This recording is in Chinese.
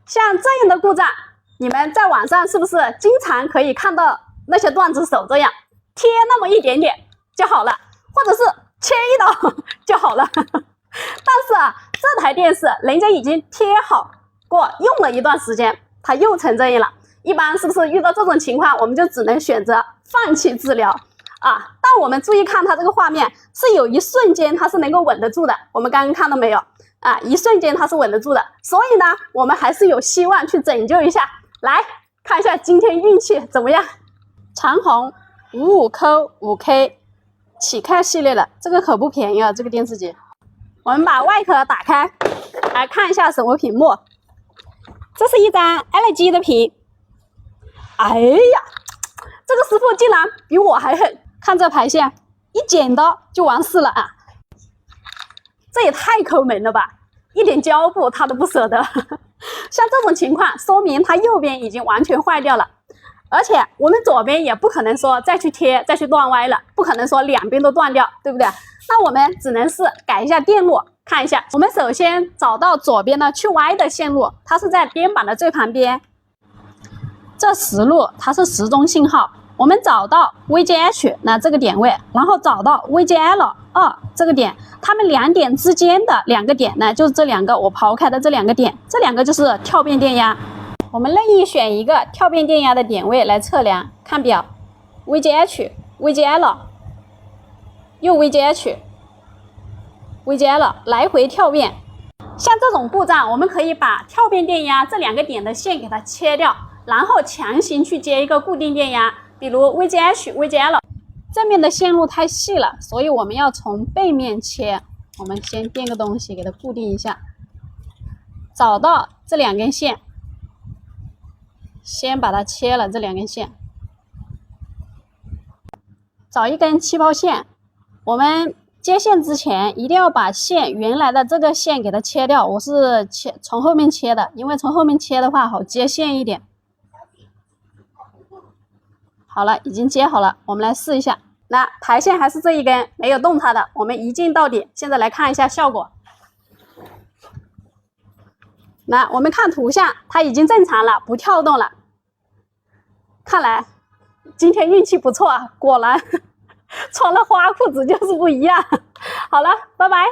像这样的故障，你们在网上是不是经常可以看到那些段子手这样贴那么一点点就好了，或者是切一刀就好了？但是啊，这台电视人家已经贴好过，用了一段时间，它又成这样了。一般是不是遇到这种情况，我们就只能选择放弃治疗啊？但我们注意看它这个画面，是有一瞬间它是能够稳得住的。我们刚刚看到没有啊？一瞬间它是稳得住的，所以呢，我们还是有希望去拯救一下。来看一下今天运气怎么样？长虹55扣5K 起开系列的，这个可不便宜啊！这个电视机，我们把外壳打开，来看一下什么屏幕。这是一张 LG 的屏。哎呀，这个师傅竟然比我还狠！看这排线，一剪刀就完事了啊！这也太抠门了吧！一点胶布他都不舍得。像这种情况，说明它右边已经完全坏掉了，而且我们左边也不可能说再去贴、再去断歪了，不可能说两边都断掉，对不对？那我们只能是改一下电路，看一下。我们首先找到左边的去歪的线路，它是在颠板的最旁边。这实路它是时钟信号，我们找到 VGH 那这个点位，然后找到 VGL2 这个点，它们两点之间的两个点呢，就是这两个我刨开的这两个点，这两个就是跳变电压。我们任意选一个跳变电压的点位来测量，看表 VGH、VGL 又 VGH、VGL 来回跳变。像这种故障，我们可以把跳变电压这两个点的线给它切掉，然后强行去接一个固定电压，比如 VGH、VGL。正面的线路太细了，所以我们要从背面切。我们先垫个东西给它固定一下，找到这两根线，先把它切了这两根线，找一根气泡线。我们接线之前一定要把线原来的这个线给它切掉，我是从后面切的，因为从后面切的话好接线一点。好了，已经接好了，我们来试一下。那排线还是这一根没有动它的，我们一镜到底。现在来看一下效果。那我们看图像，它已经正常了，不跳动了。看来今天运气不错啊，果然穿了花裤子就是不一样。好了，拜拜。